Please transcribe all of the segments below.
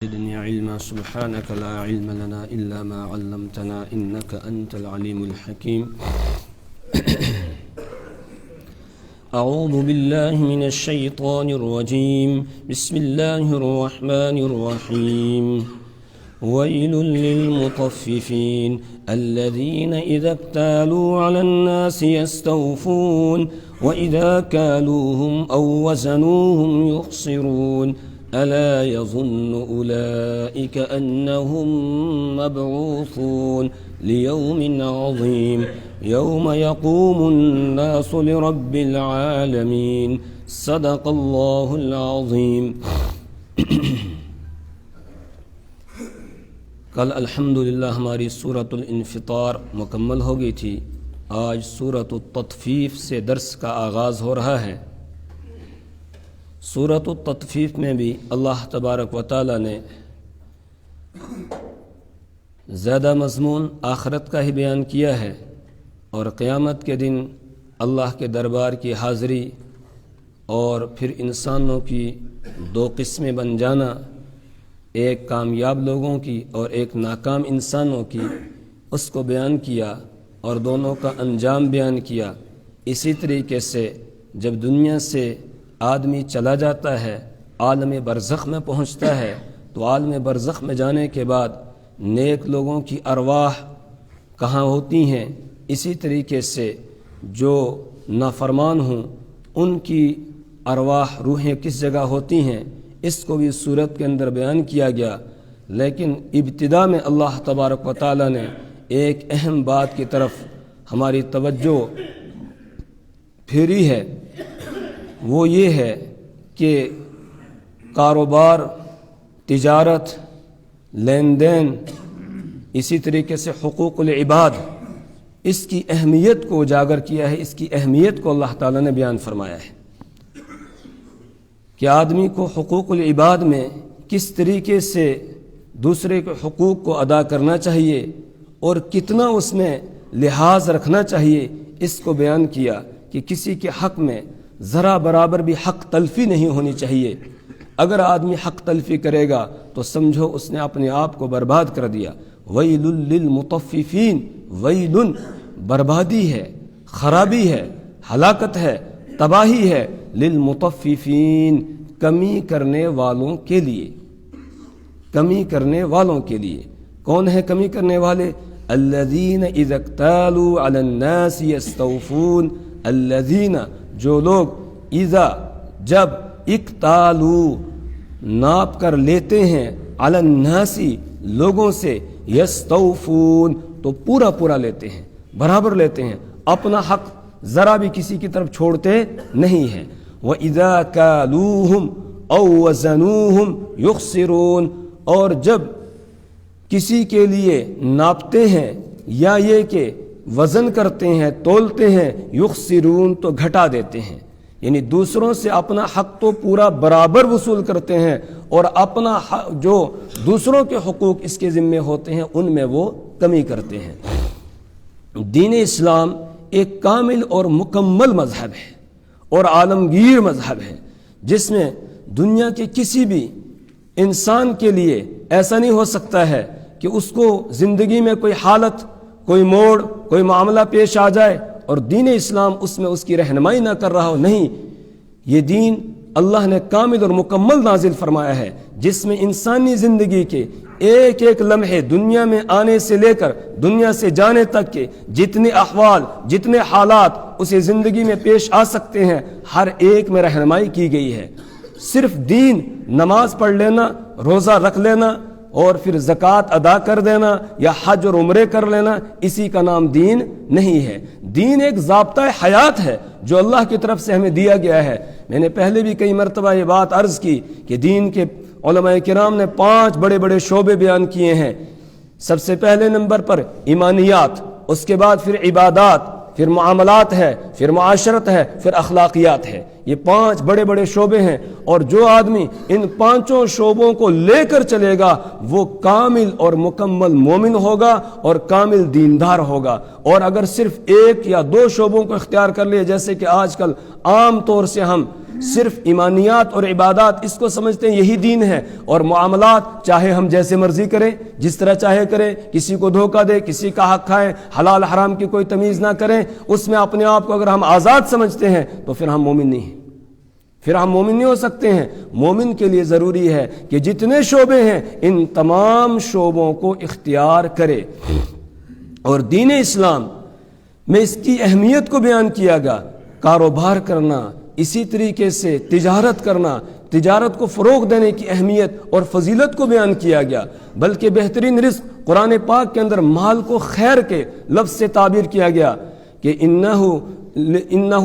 زدني علما سبحانك لا علم لنا إلا ما علمتنا إنك أنت العليم الحكيم. أعوذ بالله من الشيطان الرجيم. بسم الله الرحمن الرحيم. ويل للمطففين الذين إذا اكتالوا على الناس يستوفون وإذا كالوهم أو وزنوهم يخسرون ألا يظن أولئك أنهم مبعوثون ليوم عظيم يوم يقوم الناس لرب العالمين. صدق الله العظيم. کل الحمدللہ ہماری سورۃ الانفطار مکمل ہو گئی تھی. آج سورۃ التطفیف سے درس کا آغاز ہو رہا ہے. سورۃ التطفیف میں بھی اللہ تبارک و تعالی نے زیادہ مضمون آخرت کا ہی بیان کیا ہے اور قیامت کے دن اللہ کے دربار کی حاضری اور پھر انسانوں کی دو قسمیں بن جانا، ایک کامیاب لوگوں کی اور ایک ناکام انسانوں کی، اس کو بیان کیا اور دونوں کا انجام بیان کیا. اسی طریقے سے جب دنیا سے آدمی چلا جاتا ہے، عالم برزخ میں پہنچتا ہے، تو عالم برزخ میں جانے کے بعد نیک لوگوں کی ارواح کہاں ہوتی ہیں، اسی طریقے سے جو نافرمان ہوں ان کی ارواح روحیں کس جگہ ہوتی ہیں، اس کو بھی صورت کے اندر بیان کیا گیا. لیکن ابتدا میں اللہ تبارک و تعالی نے ایک اہم بات کی طرف ہماری توجہ پھیری ہے. وہ یہ ہے کہ کاروبار، تجارت، لین دین، اسی طریقے سے حقوق العباد، اس کی اہمیت کو اجاگر کیا ہے. اس کی اہمیت کو اللہ تعالیٰ نے بیان فرمایا ہے کہ آدمی کو حقوق العباد میں کس طریقے سے دوسرے کے حقوق کو ادا کرنا چاہیے اور کتنا اس میں لحاظ رکھنا چاہیے. اس کو بیان کیا کہ کسی کے حق میں ذرا برابر بھی حق تلفی نہیں ہونی چاہیے. اگر آدمی حق تلفی کرے گا تو سمجھو اس نے اپنے آپ کو برباد کر دیا. ویل للمطففین، ویل بربادی ہے، خرابی ہے، ہلاکت ہے، تباہی ہے. للمطففین کمی کرنے والوں کے لیے، کمی کرنے والوں کے لیے. کون ہے کمی کرنے والے؟ الذین اذا اکتالوا علی الناس یستوفون. الذین جو لوگ اذا جب اکتالو ناپ کر لیتے ہیں، علی الناس لوگوں سے، یستوفون تو پورا پورا لیتے ہیں، برابر لیتے ہیں، اپنا حق ذرا بھی کسی کی طرف چھوڑتے نہیں ہیں. وَإِذَا كَالُوهُمْ أَوْ وَزَنُوهُمْ يُخْسِرُونَ اور جب کسی کے لیے ناپتے ہیں یا یہ کہ وزن کرتے ہیں، تولتے ہیں، یخسرون تو گھٹا دیتے ہیں. یعنی دوسروں سے اپنا حق تو پورا برابر وصول کرتے ہیں اور اپنا جو دوسروں کے حقوق اس کے ذمے ہوتے ہیں ان میں وہ کمی کرتے ہیں. دین اسلام ایک کامل اور مکمل مذہب ہے اور عالمگیر مذہب ہے، جس میں دنیا کے کسی بھی انسان کے لیے ایسا نہیں ہو سکتا ہے کہ اس کو زندگی میں کوئی حالت، کوئی موڑ، کوئی معاملہ پیش آ جائے اور دین اسلام اس میں اس کی رہنمائی نہ کر رہا ہو. نہیں، یہ دین اللہ نے کامل اور مکمل نازل فرمایا ہے، جس میں انسانی زندگی کے ایک ایک لمحے، دنیا میں آنے سے لے کر دنیا سے جانے تک کے جتنے احوال، جتنے حالات اسے زندگی میں پیش آ سکتے ہیں، ہر ایک میں رہنمائی کی گئی ہے. صرف دین نماز پڑھ لینا، روزہ رکھ لینا اور پھر زکوٰۃ ادا کر دینا یا حج اور عمرے کر لینا، اسی کا نام دین نہیں ہے. دین ایک ضابطۂ حیات ہے جو اللہ کی طرف سے ہمیں دیا گیا ہے. میں نے پہلے بھی کئی مرتبہ یہ بات عرض کی کہ دین کے علماء کرام نے 5 بڑے بڑے شعبے بیان کیے ہیں. سب سے پہلے نمبر پر ایمانیات، اس کے بعد پھر عبادات، پھر معاملات ہے، پھر معاشرت ہے، پھر اخلاقیات ہے. یہ 5 بڑے بڑے شعبے ہیں اور جو آدمی ان 5 شعبوں کو لے کر چلے گا وہ کامل اور مکمل مومن ہوگا اور کامل دیندار ہوگا. اور اگر صرف 1 یا 2 شعبوں کو اختیار کر لیے، جیسے کہ آج کل عام طور سے ہم صرف ایمانیات اور عبادات اس کو سمجھتے ہیں یہی دین ہے، اور معاملات چاہے ہم جیسے مرضی کریں، جس طرح چاہے کریں، کسی کو دھوکہ دے، کسی کا حق کھائیں، حلال حرام کی کوئی تمیز نہ کریں، اس میں اپنے آپ کو اگر ہم آزاد سمجھتے ہیں تو پھر ہم مومن نہیں ہیں، پھر ہم مومن نہیں ہو سکتے ہیں۔ مومن کے لیے ضروری ہے کہ جتنے شعبے ہیں ان تمام شعبوں کو اختیار کرے۔ اور دین اسلام میں اس کی اہمیت کو بیان کیا گیا، کاروبار کرنا، اسی طریقے سے تجارت کرنا، تجارت کو فروغ دینے کی اہمیت اور فضیلت کو بیان کیا گیا، بلکہ بہترین رزق قرآن پاک کے اندر مال کو خیر کے لفظ سے تعبیر کیا گیا کہ انہ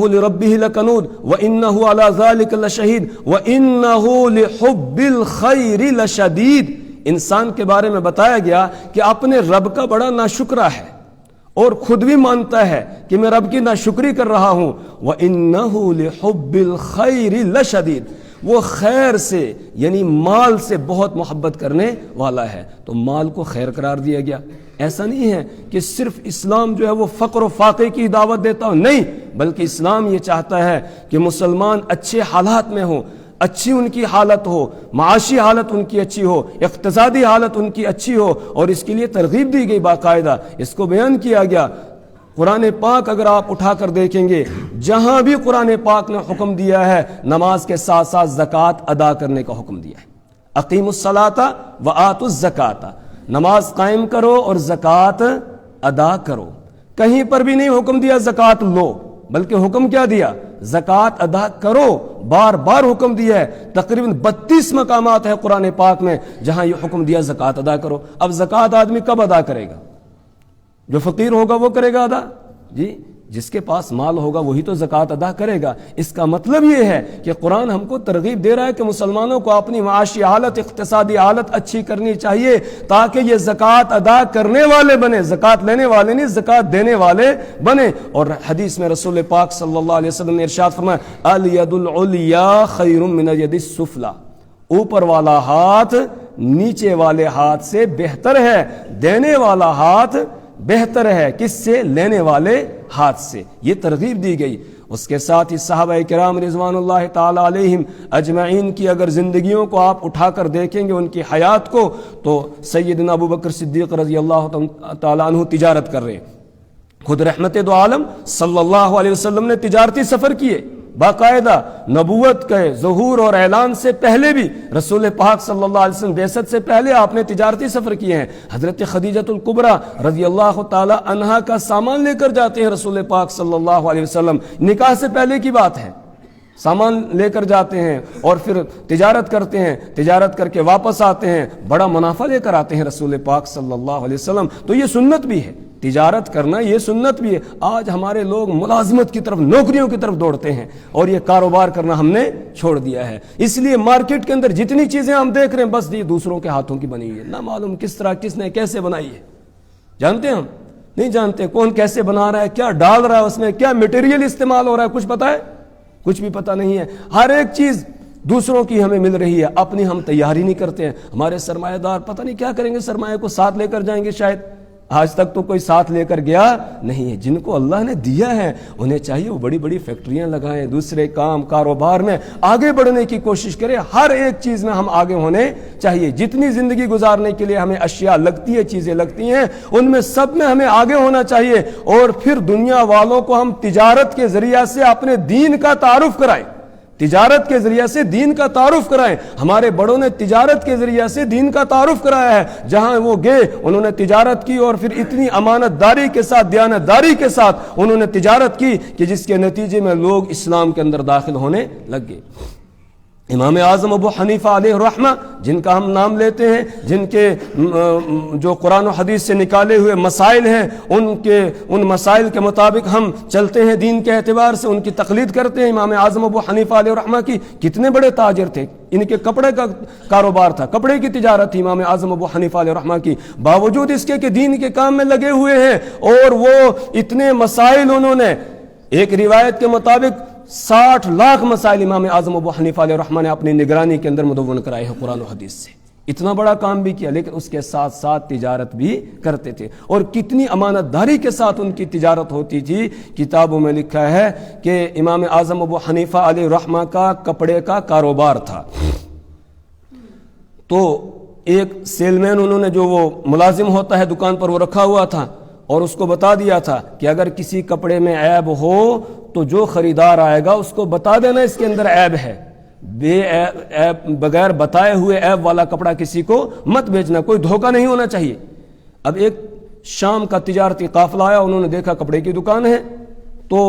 لربہ لکنود وانہ علی ذلک لشہید وانہ لحب الخیر لشدید۔ انسان کے بارے میں بتایا گیا کہ اپنے رب کا بڑا ناشکرا ہے اور خود بھی مانتا ہے کہ میں رب کی ناشکری کر رہا ہوں۔ وَإِنَّهُ لِحُبِّ الْخَيْرِ لَشَدِيدٌ، وہ خیر سے یعنی مال سے بہت محبت کرنے والا ہے، تو مال کو خیر قرار دیا گیا۔ ایسا نہیں ہے کہ صرف اسلام جو ہے وہ فقر و فاقے کی دعوت دیتا ہو، نہیں، بلکہ اسلام یہ چاہتا ہے کہ مسلمان اچھے حالات میں ہوں، اچھی ان کی حالت ہو، معاشی حالت ان کی اچھی ہو، اقتصادی حالت ان کی اچھی ہو، اور اس کے لیے ترغیب دی گئی باقاعدہ، اس کو بیان کیا گیا۔ قرآن پاک اگر آپ اٹھا کر دیکھیں گے، جہاں بھی قرآن پاک نے حکم دیا ہے نماز کے ساتھ ساتھ زکوٰۃ ادا کرنے کا حکم دیا ہے۔ اقیموا الصلاۃ وآتوا الزکاۃ، نماز قائم کرو اور زکوٰۃ ادا کرو۔ کہیں پر بھی نہیں حکم دیا زکوٰۃ لو، بلکہ حکم کیا دیا؟ زکوٰۃ ادا کرو، بار بار حکم دیا ہے۔ تقریباً 32 مقامات ہیں قرآن پاک میں جہاں یہ حکم دیا زکوٰۃ ادا کرو۔ اب زکوٰۃ آدمی کب ادا کرے گا؟ جو فقیر ہوگا وہ کرے گا ادا، جی جس کے پاس مال ہوگا وہی تو زکوٰۃ ادا کرے گا۔ اس کا مطلب یہ ہے کہ قرآن ہم کو ترغیب دے رہا ہے کہ مسلمانوں کو اپنی معاشی حالت، اقتصادی حالت اچھی کرنی چاہیے تاکہ یہ زکوٰۃ ادا کرنے والے بنے، زکوٰۃ لینے والے نہیں، زکوٰۃ دینے والے بنے۔ اور حدیث میں رسول پاک صلی اللہ علیہ وسلم نے ارشاد فرمایا الید العلیا خیر من الید السفلی، اوپر والا ہاتھ نیچے والے ہاتھ سے بہتر ہے، دینے والا ہاتھ بہتر ہے کس سے؟ لینے والے ہاتھ سے۔ یہ ترغیب دی گئی۔ اس کے ساتھ ہی صحابہ کرام رضوان اللہ تعالی علیہم اجمعین کی اگر زندگیوں کو آپ اٹھا کر دیکھیں گے، ان کی حیات کو، تو سیدنا ابو بکر صدیق رضی اللہ تعالیٰ عنہ تجارت کر رہے ہیں۔ خود رحمت دو عالم صلی اللہ علیہ وسلم نے تجارتی سفر کیے باقاعدہ، نبوت کے ظہور اور اعلان سے پہلے بھی رسول پاک صلی اللہ علیہ وسلم بعثت سے پہلے آپ نے تجارتی سفر کیے ہیں۔ حضرت خدیجۃ الکبریٰ رضی اللہ تعالی عنہا کا سامان لے کر جاتے ہیں رسول پاک صلی اللہ علیہ وسلم، نکاح سے پہلے کی بات ہے، سامان لے کر جاتے ہیں اور پھر تجارت کرتے ہیں، تجارت کر کے واپس آتے ہیں، بڑا منافع لے کر آتے ہیں رسول پاک صلی اللہ علیہ وسلم۔ تو یہ سنت بھی ہے، تجارت کرنا یہ سنت بھی ہے۔ آج ہمارے لوگ ملازمت کی طرف، نوکریوں کی طرف دوڑتے ہیں اور یہ کاروبار کرنا ہم نے چھوڑ دیا ہے۔ اس لیے مارکیٹ کے اندر جتنی چیزیں ہم دیکھ رہے ہیں بس یہ دوسروں کے ہاتھوں کی بنی ہوئی ہے، نہ معلوم کس طرح، کس نے کیسے بنائی ہے۔ جانتے ہیں ہم؟ نہیں جانتے۔ کون کیسے بنا رہا ہے، کیا ڈال رہا ہے اس میں، کیا میٹیریل استعمال ہو رہا ہے، کچھ پتہ ہے؟ کچھ بھی پتہ نہیں ہے۔ ہر ایک چیز دوسروں کی ہمیں مل رہی ہے، اپنی ہم تیاری نہیں کرتے ہیں۔ ہمارے سرمایہ دار پتہ نہیں کیا کریں گے، سرمایہ کو ساتھ لے کر جائیں گے شاید، آج تک تو کوئی ساتھ لے کر گیا نہیں ہے۔ جن کو اللہ نے دیا ہے انہیں چاہیے وہ بڑی بڑی فیکٹریاں لگائیں، دوسرے کام کاروبار میں آگے بڑھنے کی کوشش کریں۔ ہر ایک چیز میں ہم آگے ہونے چاہیے۔ جتنی زندگی گزارنے کے لیے ہمیں اشیاء لگتی ہے، چیزیں لگتی ہیں، ان میں سب میں ہمیں آگے ہونا چاہیے، اور پھر دنیا والوں کو ہم تجارت کے ذریعہ سے اپنے دین کا تعارف کرائیں، تجارت کے ذریعے سے دین کا تعارف کرائیں۔ ہمارے بڑوں نے تجارت کے ذریعے سے دین کا تعارف کرایا ہے، جہاں وہ گئے انہوں نے تجارت کی، اور پھر اتنی امانت داری کے ساتھ، دیانت داری کے ساتھ انہوں نے تجارت کی کہ جس کے نتیجے میں لوگ اسلام کے اندر داخل ہونے لگ گئے۔ امام اعظم ابو حنیفہ علیہ الرحمہ، جن کا ہم نام لیتے ہیں، جن کے جو قرآن و حدیث سے نکالے ہوئے مسائل ہیں، ان مسائل کے مطابق ہم چلتے ہیں دین کے اعتبار سے، ان کی تقلید کرتے ہیں۔ امام اعظم ابو حنیفہ علیہ الرحمہ کی کتنے بڑے تاجر تھے، ان کے کپڑے کا کاروبار تھا، کپڑے کی تجارت تھی امام اعظم ابو حنیفہ علیہ الرحمہ کی، باوجود اس کے کہ دین کے کام میں لگے ہوئے ہیں، اور وہ اتنے مسائل انہوں نے، ایک روایت کے مطابق 60 لاکھ مسائل امام اعظم ابو حنیفہ علیہ الرحمہ نے اپنی نگرانی کے اندر مدون کرائے ہیں قرآن و حدیث سے۔ اتنا بڑا کام بھی کیا، لیکن اس کے ساتھ ساتھ تجارت بھی کرتے تھے، اور کتنی امانت داری کے ساتھ ان کی تجارت ہوتی تھی۔ کتابوں میں لکھا ہے کہ امام اعظم ابو حنیفہ علیہ الرحمہ کا کپڑے کا کاروبار تھا، تو ایک سیل مین انہوں نے جو وہ ملازم ہوتا ہے دکان پر وہ رکھا ہوا تھا، اور اس کو بتا دیا تھا کہ اگر کسی کپڑے میں عیب ہو تو جو خریدار آئے گا اس کو بتا دینا اس کے اندر عیب ہے، بغیر بتائے ہوئے عیب والا کپڑا کسی کو مت بیچنا، کوئی دھوکہ نہیں ہونا چاہیے۔ اب ایک شام کا تجارتی قافلہ آیا، انہوں نے دیکھا کپڑے کی دکان ہے، تو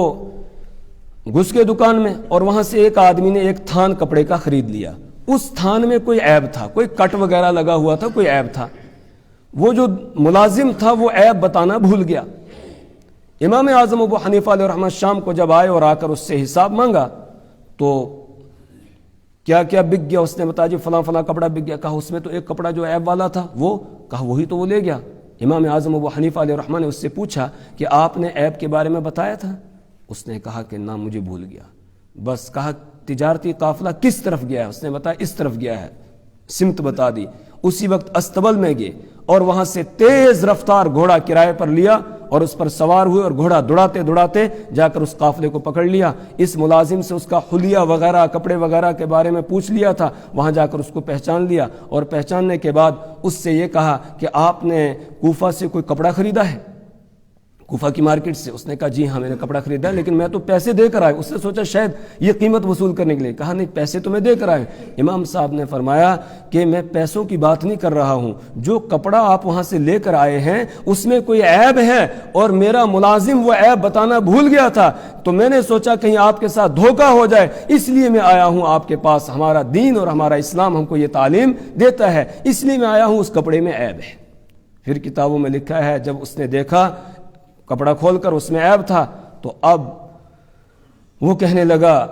گھس کے دکان میں، اور وہاں سے ایک آدمی نے ایک تھان کپڑے کا خرید لیا۔ اس تھان میں کوئی عیب تھا، کوئی کٹ وغیرہ لگا ہوا تھا، کوئی عیب تھا۔ وہ جو ملازم تھا وہ عیب بتانا بھول گیا۔ امام اعظم ابو حنیفہ علیہ الرحمہ شام کو جب آئے اور آ کر اس سے حساب مانگا تو کیا کیا بک گیا، اس نے بتایا جی فلاں فلاں کپڑا بک گیا۔ کہا اس میں تو ایک کپڑا جو عیب والا تھا وہ، کہا وہی تو وہ لے گیا۔ امام اعظم ابو حنیفہ علیہ الرحمہ نے اس سے پوچھا کہ آپ نے عیب کے بارے میں بتایا تھا؟ اس نے کہا کہ نہ مجھے بھول گیا۔ بس کہا تجارتی قافلہ کس طرف گیا ہے؟ اس نے بتایا اس طرف گیا ہے، سمت بتا دی۔ اسی وقت استبل میں گئے اور وہاں سے تیز رفتار گھوڑا کرائے پر لیا اور اس پر سوار ہوئے، اور گھوڑا دوڑاتے دوڑاتے جا کر اس قافلے کو پکڑ لیا۔ اس ملازم سے اس کا حلیہ وغیرہ کپڑے وغیرہ کے بارے میں پوچھ لیا تھا، وہاں جا کر اس کو پہچان لیا، اور پہچاننے کے بعد اس سے یہ کہا کہ آپ نے کوفہ سے کوئی کپڑا خریدا ہے؟ کوفہ کی مارکیٹ سے؟ اس نے کہا جی ہاں میں نے کپڑا خریدا ہے، لیکن میں تو پیسے دے کر آیا۔ اس نے سوچا شاید یہ قیمت وصول کرنے کے لیے، کہا نہیں پیسے تو میں دے کر آیا۔ امام صاحب نے فرمایا کہ میں پیسوں کی بات نہیں کر رہا ہوں، جو کپڑا آپ وہاں سے لے کر آئے ہیں اس میں کوئی عیب ہے، اور میرا ملازم وہ عیب بتانا بھول گیا تھا، تو میں نے سوچا کہیں آپ کے ساتھ دھوکہ ہو جائے، اس لیے میں آیا ہوں آپ کے پاس۔ ہمارا دین اور ہمارا اسلام ہم کو یہ تعلیم دیتا ہے، اس لیے میں آیا ہوں، اس کپڑے میں عیب ہے۔ پھر کتابوں میں لکھا ہے جب اس نے دیکھا کپڑا کھول کر اس میں عیب تھا، تو اب وہ کہنے لگا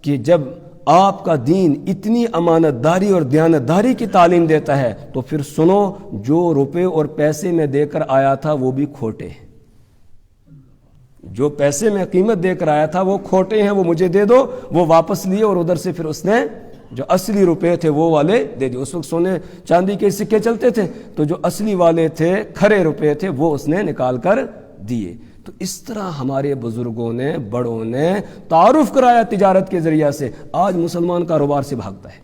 کہ جب آپ کا دین اتنی امانت داری اور دیانت داری کی تعلیم دیتا ہے تو پھر سنو، جو روپے اور پیسے میں دے کر آیا تھا وہ بھی کھوٹے ہیں، جو پیسے میں قیمت دے کر آیا تھا وہ کھوٹے ہیں، وہ مجھے دے دو۔ وہ واپس لیے اور ادھر سے پھر اس نے جو اصلی روپے تھے وہ والے دے دیے۔ اس وقت سونے چاندی کے سکے چلتے تھے، تو جو اصلی والے تھے کھرے روپے تھے وہ اس نے نکال کر دیے۔ تو اس طرح ہمارے بزرگوں نے بڑوں نے تعارف کرایا تجارت کے ذریعہ سے۔ آج مسلمان کاروبار سے بھاگتا ہے،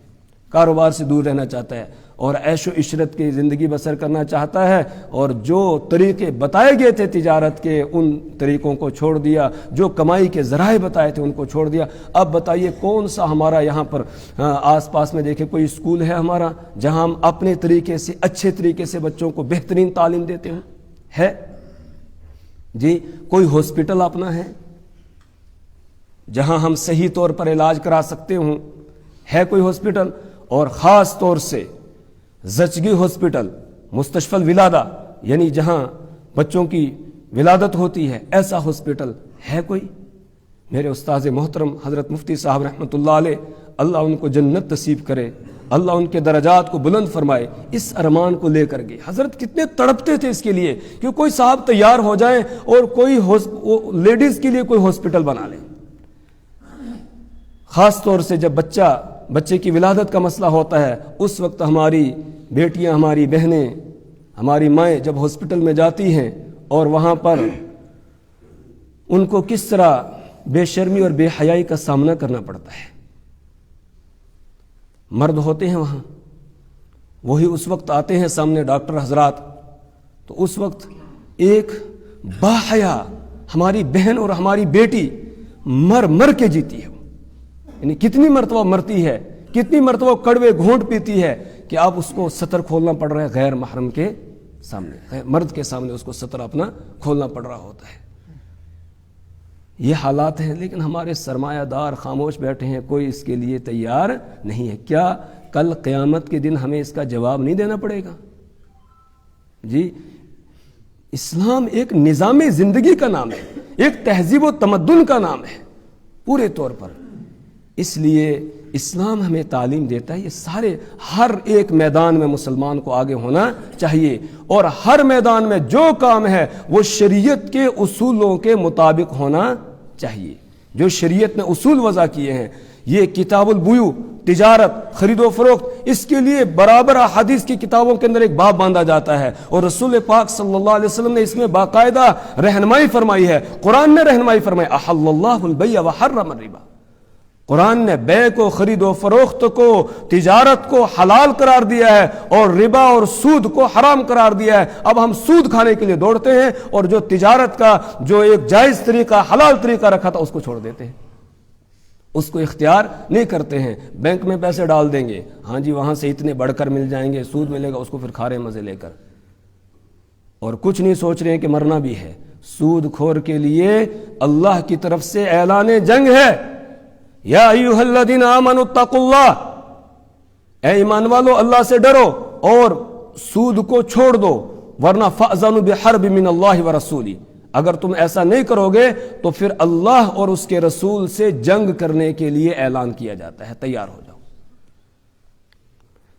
کاروبار سے دور رہنا چاہتا ہے اور عیش و عشرت کی زندگی بسر کرنا چاہتا ہے، اور جو طریقے بتائے گئے تھے تجارت کے ان طریقوں کو چھوڑ دیا، جو کمائی کے ذرائع بتائے تھے ان کو چھوڑ دیا۔ اب بتائیے کون سا ہمارا یہاں پر آس پاس میں دیکھیں کوئی اسکول ہے ہمارا جہاں ہم اپنے طریقے سے اچھے طریقے سے بچوں کو بہترین تعلیم دیتے ہوں؟ ہے جی؟ کوئی ہاسپٹل اپنا ہے جہاں ہم صحیح طور پر علاج کرا سکتے ہوں؟ ہے کوئی ہاسپٹل؟ اور خاص طور سے زچگی ہاسپٹل، مستشفى الولادہ، یعنی جہاں بچوں کی ولادت ہوتی ہے، ایسا ہاسپٹل ہے کوئی؟ میرے استاذ محترم حضرت مفتی صاحب رحمۃ اللہ علیہ، اللہ ان کو جنت نصیب کرے، اللہ ان کے درجات کو بلند فرمائے، اس ارمان کو لے کر گئے۔ حضرت کتنے تڑپتے تھے اس کے لیے کہ کوئی صاحب تیار ہو جائیں اور کوئی لیڈیز کے لیے کوئی ہاسپٹل بنا لیں۔ خاص طور سے جب بچے کی ولادت کا مسئلہ ہوتا ہے، اس وقت ہماری بیٹیاں، ہماری بہنیں، ہماری مائیں جب ہاسپٹل میں جاتی ہیں اور وہاں پر ان کو کس طرح بے شرمی اور بے حیائی کا سامنا کرنا پڑتا ہے۔ مرد ہوتے ہیں وہاں، وہی اس وقت آتے ہیں سامنے ڈاکٹر حضرات، تو اس وقت ایک باحیا ہماری بہن اور ہماری بیٹی مر کے جیتی ہے، یعنی کتنی مرتبہ مرتی ہے، کتنی مرتبہ کڑوے گھونٹ پیتی ہے کہ آپ اس کو ستر کھولنا پڑ رہا ہے غیر محرم کے سامنے، مرد کے سامنے اس کو ستر اپنا کھولنا پڑ رہا ہوتا ہے۔ یہ حالات ہیں، لیکن ہمارے سرمایہ دار خاموش بیٹھے ہیں، کوئی اس کے لیے تیار نہیں ہے۔ کیا کل قیامت کے دن ہمیں اس کا جواب نہیں دینا پڑے گا؟ جی، اسلام ایک نظام زندگی کا نام ہے، ایک تہذیب و تمدن کا نام ہے پورے طور پر۔ اس لیے اسلام ہمیں تعلیم دیتا ہے، یہ سارے ہر ایک میدان میں مسلمان کو آگے ہونا چاہیے، اور ہر میدان میں جو کام ہے وہ شریعت کے اصولوں کے مطابق ہونا چاہیے۔ جو شریعت نے اصول وضع کیے ہیں، یہ کتاب البیوع تجارت، خرید و فروخت، اس کے لیے برابر احادیث کی کتابوں کے اندر ایک باب باندھا جاتا ہے، اور رسول پاک صلی اللہ علیہ وسلم نے اس میں باقاعدہ رہنمائی فرمائی ہے۔ قرآن نے رہنمائی فرمائی، احل اللہ البیع وحرم الربا، قرآن نے بے کو، خرید و فروخت کو، تجارت کو حلال قرار دیا ہے اور ربا اور سود کو حرام قرار دیا ہے۔ اب ہم سود کھانے کے لیے دوڑتے ہیں اور جو تجارت کا جو ایک جائز طریقہ، حلال طریقہ رکھا تھا اس کو چھوڑ دیتے ہیں، اس کو اختیار نہیں کرتے ہیں۔ بینک میں پیسے ڈال دیں گے، ہاں جی وہاں سے اتنے بڑھ کر مل جائیں گے، سود ملے گا، اس کو پھر کھا رہے ہیں مزے لے کر، اور کچھ نہیں سوچ رہے ہیں کہ مرنا بھی ہے۔ سود خور کے لیے اللہ کی طرف سے اعلان جنگ ہے، یا ایھا الذین آمنوا اتقوا اللہ، اے ایمان والو اللہ سے ڈرو اور سود کو چھوڑ دو، ورنہ فأذنوا بحرب من اللہ ورسولہ، اگر تم ایسا نہیں کرو گے تو پھر اللہ اور اس کے رسول سے جنگ کرنے کے لیے اعلان کیا جاتا ہے، تیار ہو جاؤ۔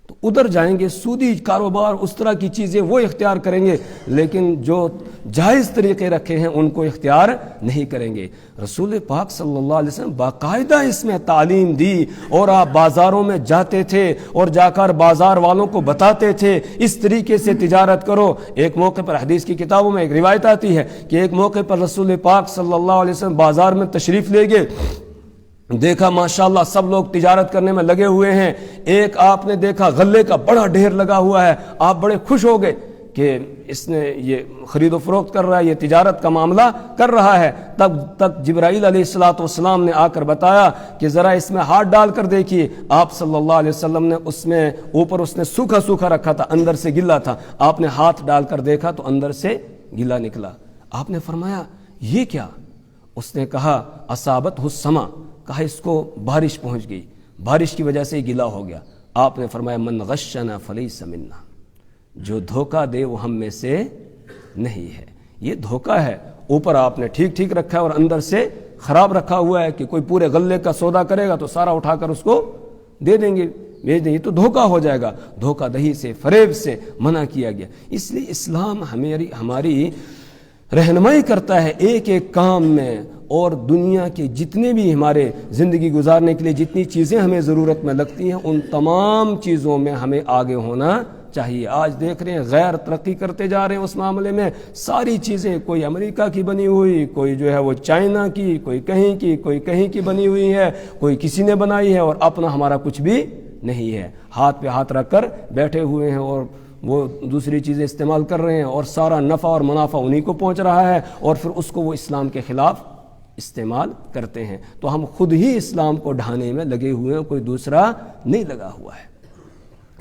تو ادھر جائیں گے، سودی کاروبار اس طرح کی چیزیں وہ اختیار کریں گے، لیکن جو جائز طریقے رکھے ہیں ان کو اختیار نہیں کریں گے۔ رسول پاک صلی اللہ علیہ وسلم باقاعدہ اس میں تعلیم دی، اور آپ بازاروں میں جاتے تھے اور جا کر بازار والوں کو بتاتے تھے اس طریقے سے تجارت کرو۔ ایک موقع پر حدیث کی کتابوں میں ایک روایت آتی ہے کہ ایک موقع پر رسول پاک صلی اللہ علیہ وسلم بازار میں تشریف لے گئے، دیکھا ماشاءاللہ سب لوگ تجارت کرنے میں لگے ہوئے ہیں، ایک آپ نے دیکھا غلے کا بڑا ڈھیر لگا ہوا ہے، آپ بڑے خوش ہو گئے کہ اس نے یہ خرید و فروخت کر رہا ہے، یہ تجارت کا معاملہ کر رہا ہے۔ تب تک جبرائیل علیہ السلام نے آ کر بتایا کہ ذرا اس میں ہاتھ ڈال کر دیکھیے۔ آپ صلی اللہ علیہ وسلم نے اس میں اوپر اس نے سوکھا سوکھا رکھا تھا، اندر سے گلا تھا، آپ نے ہاتھ ڈال کر دیکھا تو اندر سے گلا نکلا۔ آپ نے فرمایا یہ کیا؟ اس نے کہا اصابتہ السما، کہا اس کو بارش پہنچ گئی، بارش کی وجہ سے ہی گلا ہو گیا۔ آپ نے فرمایا من غشنا فلیس منا، جو دھوکہ دے وہ ہم میں سے نہیں ہے۔ یہ دھوکہ ہے، اوپر آپ نے ٹھیک ٹھیک رکھا ہے اور اندر سے خراب رکھا ہوا ہے کہ کوئی پورے غلے کا سودا کرے گا تو سارا اٹھا کر اس کو دے دیں گے، بھیج دیں گے، تو دھوکہ ہو جائے گا۔ دھوکہ دہی سے، فریب سے منع کیا گیا۔ اس لیے اسلام ہماری رہنمائی کرتا ہے ایک ایک کام میں، اور دنیا کے جتنے بھی ہمارے زندگی گزارنے کے لیے جتنی چیزیں ہمیں ضرورت میں لگتی ہیں ان تمام چیزوں میں ہمیں آگے ہونا چاہیے۔ آج دیکھ رہے ہیں غیر ترقی کرتے جا رہے ہیں اس معاملے میں، ساری چیزیں کوئی امریکہ کی بنی ہوئی، کوئی جو ہے وہ چائنا کی، کوئی کہیں کی، کوئی کہیں کی بنی ہوئی ہے، کوئی کسی نے بنائی ہے، اور اپنا ہمارا کچھ بھی نہیں ہے۔ ہاتھ پہ ہاتھ رکھ کر بیٹھے ہوئے ہیں اور وہ دوسری چیزیں استعمال کر رہے ہیں، اور سارا نفع اور منافع انہی کو پہنچ رہا ہے، اور پھر اس کو وہ اسلام کے خلاف استعمال کرتے ہیں۔ تو ہم خود ہی اسلام کو ڈھانے میں لگے ہوئے ہیں، کوئی دوسرا نہیں لگا ہوا ہے۔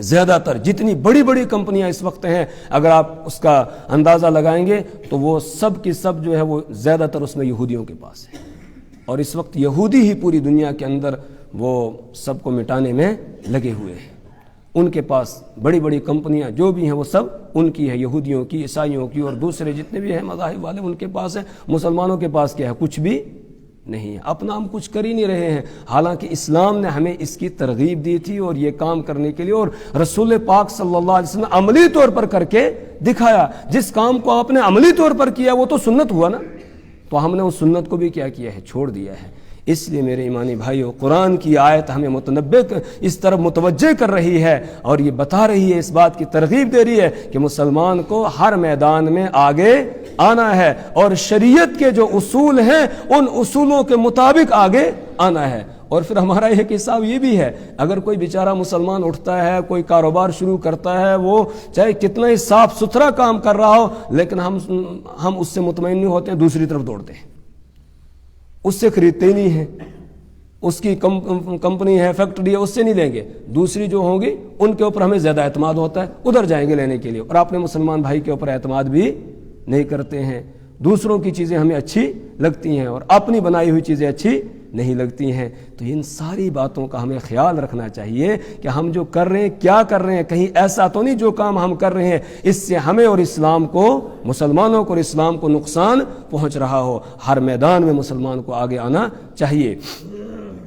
زیادہ تر جتنی بڑی بڑی کمپنیاں اس وقت ہیں، اگر آپ اس کا اندازہ لگائیں گے تو وہ سب کی سب جو ہے وہ زیادہ تر اس میں یہودیوں کے پاس ہے، اور اس وقت یہودی ہی پوری دنیا کے اندر وہ سب کو مٹانے میں لگے ہوئے ہیں۔ ان کے پاس بڑی بڑی کمپنیاں جو بھی ہیں وہ سب ان کی ہے، یہودیوں کی، عیسائیوں کی، اور دوسرے جتنے بھی ہیں مذاہب والے ان کے پاس ہے۔ مسلمانوں کے پاس کیا ہے؟ کچھ بھی نہیں ہے، اپنا ہم کچھ کر ہی نہیں رہے ہیں، حالانکہ اسلام نے ہمیں اس کی ترغیب دی تھی اور یہ کام کرنے کے لیے، اور رسول پاک صلی اللہ علیہ وسلم عملی طور پر کر کے دکھایا۔ جس کام کو آپ نے عملی طور پر کیا وہ تو سنت ہوا نا، تو ہم نے اس سنت کو بھی کیا کیا ہے؟ چھوڑ دیا ہے۔ اس لیے میرے ایمانی بھائیو، قرآن کی آیت ہمیں متنبع اس طرف متوجہ کر رہی ہے، اور یہ بتا رہی ہے، اس بات کی ترغیب دے رہی ہے کہ مسلمان کو ہر میدان میں آگے آنا ہے، اور شریعت کے جو اصول ہیں ان اصولوں کے مطابق آگے آنا ہے۔ اور پھر ہمارا ایک حساب یہ بھی ہے، اگر کوئی بیچارہ مسلمان اٹھتا ہے، کوئی کاروبار شروع کرتا ہے، وہ چاہے کتنا ہی صاف ستھرا کام کر رہا ہو، لیکن ہم اس سے مطمئن نہیں ہوتے ہیں، دوسری طرف دوڑتے ہیں، اس سے خریدتے ہی نہیں ہیں۔ اس کی کمپنی ہے، فیکٹری ہے، اس سے نہیں لیں گے، دوسری جو ہوں گی ان کے اوپر ہمیں زیادہ اعتماد ہوتا ہے، ادھر جائیں گے لینے کے لیے، اور اپنے مسلمان بھائی کے اوپر اعتماد بھی نہیں کرتے ہیں۔ دوسروں کی چیزیں ہمیں اچھی لگتی ہیں اور اپنی بنائی ہوئی چیزیں اچھی نہیں لگتی ہیں۔ تو ان ساری باتوں کا ہمیں خیال رکھنا چاہیے کہ ہم جو کر رہے ہیں، کیا کر رہے ہیں، کہیں ایسا تو نہیں جو کام ہم کر رہے ہیں اس سے ہمیں اور اسلام کو، مسلمانوں کو اور اسلام کو نقصان پہنچ رہا ہو۔ ہر میدان میں مسلمان کو آگے آنا چاہیے۔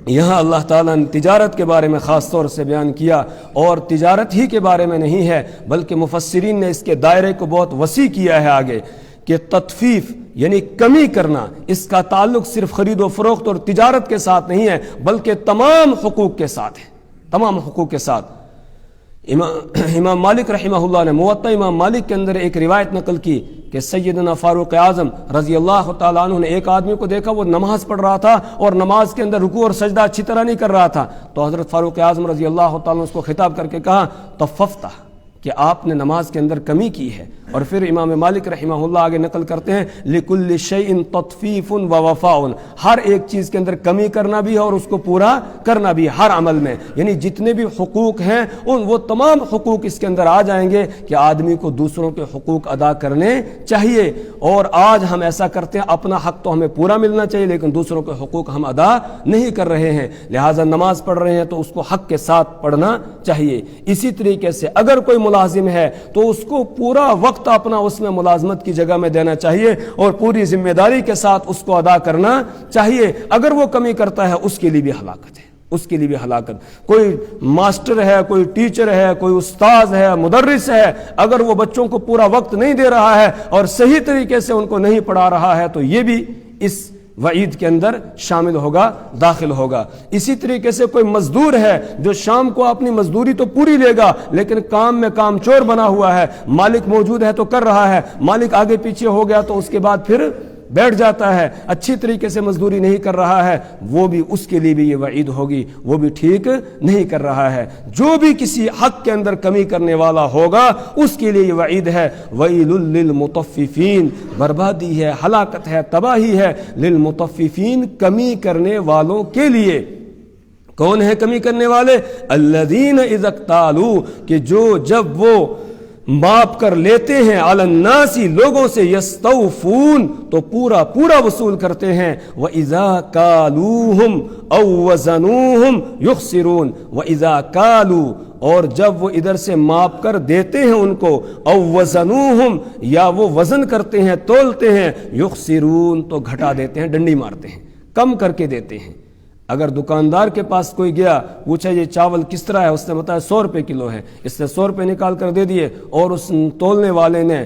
یہاں اللہ تعالیٰ نے تجارت کے بارے میں خاص طور سے بیان کیا، اور تجارت ہی کے بارے میں نہیں ہے بلکہ مفسرین نے اس کے دائرے کو بہت وسیع کیا ہے آگے، کہ تطفیف یعنی کمی کرنا، اس کا تعلق صرف خرید و فروخت اور تجارت کے ساتھ نہیں ہے بلکہ تمام حقوق کے ساتھ ہے۔ تمام حقوق کے ساتھ۔ امام مالک رحمہ اللہ نے موطا امام مالک کے اندر ایک روایت نقل کی کہ سیدنا فاروق اعظم رضی اللہ تعالیٰ عنہ نے ایک آدمی کو دیکھا، وہ نماز پڑھ رہا تھا اور نماز کے اندر رکوع اور سجدہ اچھی طرح نہیں کر رہا تھا، تو حضرت فاروق اعظم رضی اللہ تعالیٰ نے اس کو خطاب کر کے کہا طففتہ، کہ آپ نے نماز کے اندر کمی کی ہے۔ اور پھر امام مالک رحمہ اللہ آگے نقل کرتے ہیں لِكُلِّ شَيْءٍ تَطْفِيفٌ وَوَفَاءٌ، ہر ایک چیز کے اندر کمی کرنا بھی ہے اور اس کو پورا کرنا بھی ہے ہر عمل میں، یعنی جتنے بھی حقوق ہیں وہ تمام حقوق اس کے اندر آ جائیں گے کہ آدمی کو دوسروں کے حقوق ادا کرنے چاہیے۔ اور آج ہم ایسا کرتے ہیں، اپنا حق تو ہمیں پورا ملنا چاہیے لیکن دوسروں کے حقوق ہم ادا نہیں کر رہے ہیں، لہٰذا نماز پڑھ رہے ہیں تو اس کو حق کے ساتھ پڑھنا چاہیے۔ اسی طریقے سے اگر کوئی ملازم ہے تو اس کو پورا وقت اپنا اس میں ملازمت کی جگہ میں دینا چاہیے اور پوری ذمہ داری کے ساتھ اس کو ادا کرنا چاہیے۔ اگر وہ کمی کرتا ہے اس کے لیے بھی ہلاکت ہے، اس کے لیے بھی ہلاکت۔ کوئی ماسٹر ہے، کوئی ٹیچر ہے، کوئی استاذ ہے، مدرس ہے، اگر وہ بچوں کو پورا وقت نہیں دے رہا ہے اور صحیح طریقے سے ان کو نہیں پڑھا رہا ہے تو یہ بھی اس وعید کے اندر شامل ہوگا، داخل ہوگا۔ اسی طریقے سے کوئی مزدور ہے جو شام کو اپنی مزدوری تو پوری لے گا لیکن کام میں کام چور بنا ہوا ہے، مالک موجود ہے تو کر رہا ہے، مالک آگے پیچھے ہو گیا تو اس کے بعد پھر بیٹھ جاتا ہے، اچھی طریقے سے مزدوری نہیں کر رہا ہے، وہ بھی اس کے لیے بھی یہ وعید ہوگی، وہ بھی ٹھیک نہیں کر رہا ہے۔ جو بھی کسی حق کے اندر کمی کرنے والا ہوگا اس کے لیے یہ وعید ہے، ویل للمطففین، بربادی ہے، ہلاکت ہے، تباہی ہے، للمطففین، کمی کرنے والوں کے لیے۔ کون ہے کمی کرنے والے؟ الذین اذا اکتالوا، کہ جو جب وہ ماپ کر لیتے ہیں، علی الناس، لوگوں سے، یستوفون، تو پورا پورا وصول کرتے ہیں، وَإِذَا كَالُوهُمْ أَوْ وَزَنُوهُمْ يُخْسِرُونَ، وَإِذَا كَالُوا، اور جب وہ ادھر سے ماپ کر دیتے ہیں ان کو، او وزنوہم، یا وہ وزن کرتے ہیں، تولتے ہیں، یخسرون، تو گھٹا دیتے ہیں، ڈنڈی مارتے ہیں، کم کر کے دیتے ہیں۔ اگر دکاندار کے پاس کوئی گیا، پوچھا یہ چاول کس طرح ہے، اس نے بتایا 100 روپے کلو ہے، اس نے 100 روپے نکال کر دے دیے اور اس تولنے والے نے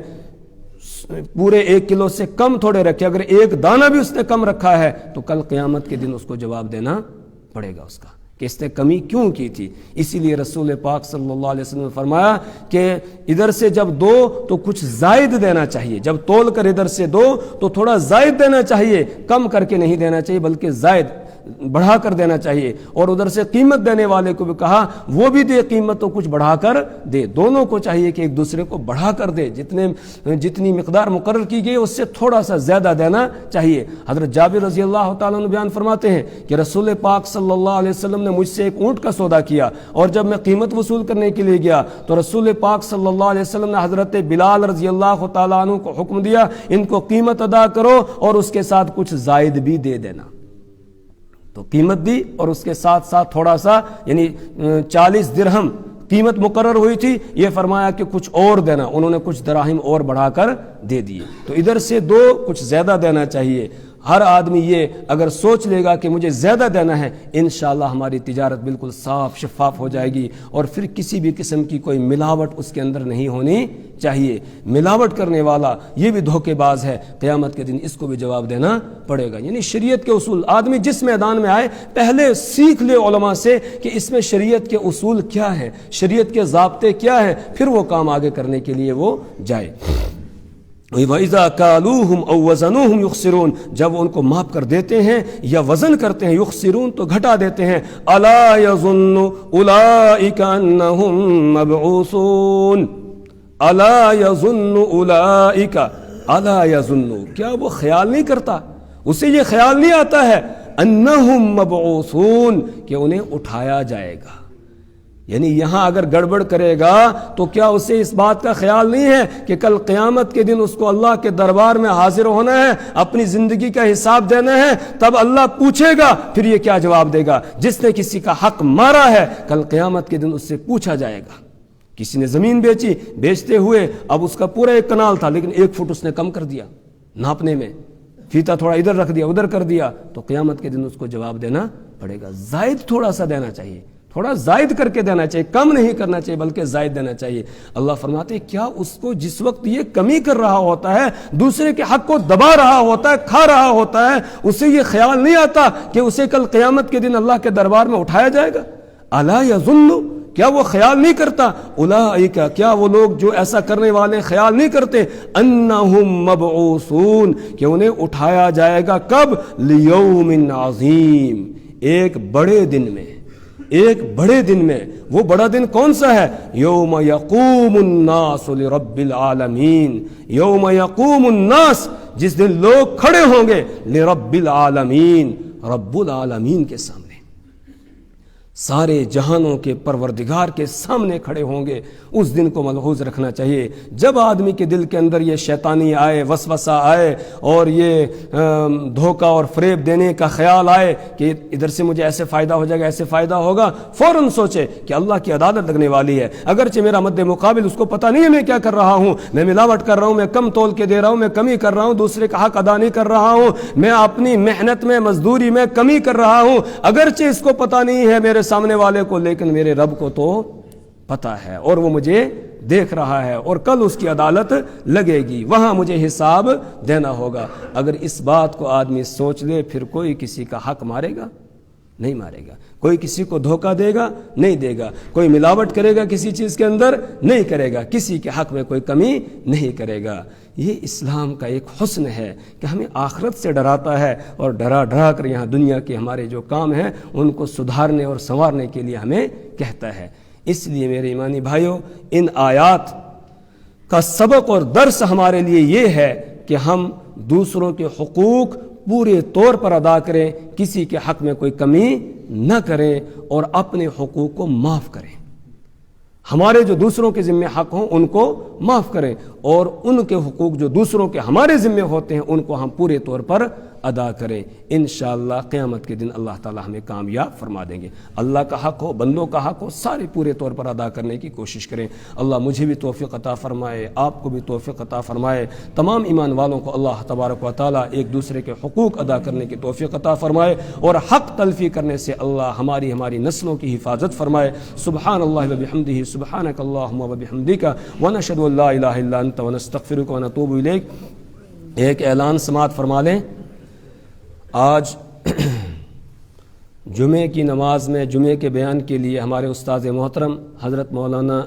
پورے 1 کلو سے کم تھوڑے رکھے، اگر ایک دانہ بھی اس نے کم رکھا ہے تو کل قیامت کے دن اس کو جواب دینا پڑے گا اس کا کہ اس نے کمی کیوں کی تھی۔ اسی لیے رسول پاک صلی اللہ علیہ وسلم نے فرمایا کہ ادھر سے جب دو تو کچھ زائد دینا چاہیے، جب تول کر ادھر سے دو تو تھوڑا زائد دینا چاہیے، کم کر کے نہیں دینا چاہیے بلکہ زائد بڑھا کر دینا چاہیے۔ اور ادھر سے قیمت دینے والے کو بھی کہا وہ بھی دے قیمت تو کچھ بڑھا کر دے، دونوں کو چاہیے کہ ایک دوسرے کو بڑھا کر دے، جتنی مقدار مقرر کی گئی اس سے تھوڑا سا زیادہ دینا چاہیے۔ حضرت جابر رضی اللہ تعالیٰ عنہ بیان فرماتے ہیں کہ رسول پاک صلی اللہ علیہ وسلم نے مجھ سے ایک اونٹ کا سودا کیا اور جب میں قیمت وصول کرنے کے لیے گیا تو رسول پاک صلی اللہ علیہ وسلم نے حضرت بلال رضی اللہ تعالیٰ عنہ کو حکم دیا ان کو قیمت ادا کرو اور اس کے ساتھ کچھ زائد بھی دے دینا۔ تو قیمت دی اور اس کے ساتھ ساتھ تھوڑا سا، یعنی 40 درہم قیمت مقرر ہوئی تھی، یہ فرمایا کہ کچھ اور دینا، انہوں نے کچھ دراہم اور بڑھا کر دے دیے۔ تو ادھر سے دو، کچھ زیادہ دینا چاہیے۔ ہر آدمی یہ اگر سوچ لے گا کہ مجھے زیادہ دینا ہے، انشاءاللہ ہماری تجارت بالکل صاف شفاف ہو جائے گی اور پھر کسی بھی قسم کی کوئی ملاوٹ اس کے اندر نہیں ہونی چاہیے۔ ملاوٹ کرنے والا یہ بھی دھوکے باز ہے، قیامت کے دن اس کو بھی جواب دینا پڑے گا۔ یعنی شریعت کے اصول، آدمی جس میدان میں آئے پہلے سیکھ لے علماء سے کہ اس میں شریعت کے اصول کیا ہے، شریعت کے ضابطے کیا ہیں، پھر وہ کام آگے کرنے کے لیے وہ جائے۔ وَإِذَا كَالُوهُمْ أَوْ وَزَنُوهُمْ يُخْسِرُونَ، جب ان کو ماپ کر دیتے ہیں یا وزن کرتے ہیں، یخسرون تو گھٹا دیتے ہیں۔ أَلَا يَظُنُّ أُولَئِكَ أَنَّهُمْ مَبْعُوثُونَ، أَلَا يَظُنُّ أُولَئِكَ، أَلَا يَظُنُّ، کیا وہ خیال نہیں کرتا، اسے یہ خیال نہیں آتا ہے، أَنَّهُمْ مَبْعُوثُونَ، کہ انہیں اٹھایا جائے گا۔ یعنی یہاں اگر گڑبڑ کرے گا تو کیا اسے اس بات کا خیال نہیں ہے کہ کل قیامت کے دن اس کو اللہ کے دربار میں حاضر ہونا ہے، اپنی زندگی کا حساب دینا ہے، تب اللہ پوچھے گا، پھر یہ کیا جواب دے گا؟ جس نے کسی کا حق مارا ہے کل قیامت کے دن اس سے پوچھا جائے گا۔ کسی نے زمین بیچی، بیچتے ہوئے اب اس کا پورا 1 کنال تھا لیکن 1 فٹ اس نے کم کر دیا ناپنے میں، فیتا تھوڑا ادھر رکھ دیا ادھر کر دیا، تو قیامت کے دن اس کو جواب دینا پڑے گا۔ زائد تھوڑا سا دینا چاہیے، تھوڑا زائد کر کے دینا چاہیے، کم نہیں کرنا چاہیے بلکہ زائد دینا چاہیے۔ اللہ فرماتے ہیں کیا اس کو جس وقت یہ کمی کر رہا ہوتا ہے، دوسرے کے حق کو دبا رہا ہوتا ہے، کھا رہا ہوتا ہے، اسے یہ خیال نہیں آتا کہ اسے کل قیامت کے دن اللہ کے دربار میں اٹھایا جائے گا؟ الا یظن، کیا وہ خیال نہیں کرتا، اولئک، کیا وہ لوگ جو ایسا کرنے والے خیال نہیں کرتے، انہم مبعوثون، کہ انہیں اٹھایا جائے گا کب، لیوم عظیم، ایک بڑے دن میں، ایک بڑے دن میں۔ وہ بڑا دن کون سا ہے، یوم یقوم الناس لرب العالمین، یوم یقوم الناس، جس دن لوگ کھڑے ہوں گے لرب العالمین، رب العالمین کے سامنے، سارے جہانوں کے پروردگار کے سامنے کھڑے ہوں گے۔ اس دن کو ملحوظ رکھنا چاہیے۔ جب آدمی کے دل کے اندر یہ شیطانی آئے، وسوسہ آئے، اور یہ دھوکہ اور فریب دینے کا خیال آئے کہ ادھر سے مجھے ایسے فائدہ ہو جائے گا، ایسے فائدہ ہوگا، فوراً سوچے کہ اللہ کی عدالت لگنے والی ہے۔ اگرچہ میرا مد مقابل اس کو پتہ نہیں ہے میں کیا کر رہا ہوں، میں ملاوٹ کر رہا ہوں، میں کم تول کے دے رہا ہوں، میں کمی کر رہا ہوں، دوسرے کا حق ادا نہیں کر رہا ہوں، میں اپنی محنت میں، مزدوری میں کمی کر رہا ہوں، اگرچہ اس کو پتہ نہیں ہے میرے سامنے والے کو، لیکن میرے رب کو تو پتہ ہے، اور وہ مجھے دیکھ رہا ہے، اور کل اس کی عدالت لگے گی، وہاں مجھے حساب دینا ہوگا۔ اگر اس بات کو آدمی سوچ لے، پھر کوئی کسی کا حق مارے گا نہیں، مارے گا، کوئی کسی کو دھوکہ دے گا نہیں دے گا، کوئی ملاوٹ کرے گا کسی چیز کے اندر نہیں کرے گا، کسی کے حق میں کوئی کمی نہیں کرے گا۔ یہ اسلام کا ایک حسن ہے کہ ہمیں آخرت سے ڈراتا ہے، اور ڈرا ڈرا کر یہاں دنیا کے ہمارے جو کام ہیں ان کو سدھارنے اور سنوارنے کے لیے ہمیں کہتا ہے۔ اس لیے میرے ایمانی بھائیوں، ان آیات کا سبق اور درس ہمارے لیے یہ ہے کہ ہم دوسروں کے حقوق پورے طور پر ادا کریں، کسی کے حق میں کوئی کمی نہ کریں، اور اپنے حقوق کو معاف کریں۔ ہمارے جو دوسروں کے ذمہ حق ہوں ان کو معاف کریں، اور ان کے حقوق جو دوسروں کے ہمارے ذمہ ہوتے ہیں ان کو ہم پورے طور پر ادا کریں۔ انشاءاللہ قیامت کے دن اللہ تعالی ہمیں کامیاب فرما دیں گے۔ اللہ کا حق ہو، بندوں کا حق ہو، سارے پورے طور پر ادا کرنے کی کوشش کریں۔ اللہ مجھے بھی توفیق عطا فرمائے، آپ کو بھی توفیق عطا فرمائے، تمام ایمان والوں کو اللہ تبارک و تعالی ایک دوسرے کے حقوق ادا کرنے کی توفیق عطا فرمائے، اور حق تلفی کرنے سے اللہ ہماری نسلوں کی حفاظت فرمائے۔ سبحان اللہ و بحمدہ، سبحانک اللہم و بحمدک، ونشہد ان لا الہ الا انت ونستغفرک ونتوب الیک۔ ایک اعلان سماعت فرما لیں۔ آج جمعے کی نماز میں جمعے کے بیان کے لیے ہمارے استاد محترم حضرت مولانا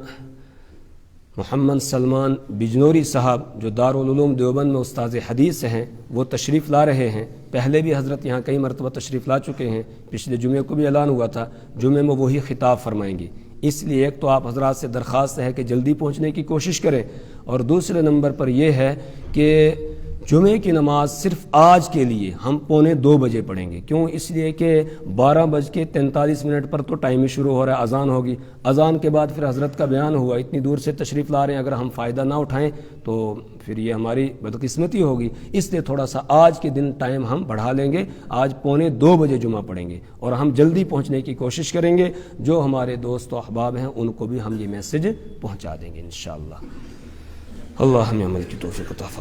محمد سلمان بجنوری صاحب، جو دارالعلوم دیوبند میں استاد حدیث ہیں، وہ تشریف لا رہے ہیں۔ پہلے بھی حضرت یہاں کئی مرتبہ تشریف لا چکے ہیں، پچھلے جمعے کو بھی اعلان ہوا تھا، جمعے میں وہی خطاب فرمائیں گے۔ اس لیے ایک تو آپ حضرات سے درخواست ہے کہ جلدی پہنچنے کی کوشش کریں، اور دوسرے نمبر پر یہ ہے کہ جمعے کی نماز صرف آج کے لیے ہم 1:45 بجے پڑھیں گے۔ کیوں؟ اس لیے کہ 12:43 پر تو ٹائم ہی شروع ہو رہا ہے، اذان ہوگی، اذان کے بعد پھر حضرت کا بیان ہوا، اتنی دور سے تشریف لا رہے ہیں، اگر ہم فائدہ نہ اٹھائیں تو پھر یہ ہماری بدقسمتی ہوگی۔ اس لیے تھوڑا سا آج کے دن ٹائم ہم بڑھا لیں گے، آج 1:45 بجے جمعہ پڑھیں گے، اور ہم جلدی پہنچنے کی کوشش کریں گے۔ جو ہمارے دوست و احباب ہیں ان کو بھی ہم یہ میسج پہنچا دیں گے انشاءاللہ۔ اللہ ہمیں عمل کی توفیق عطا فرمائے۔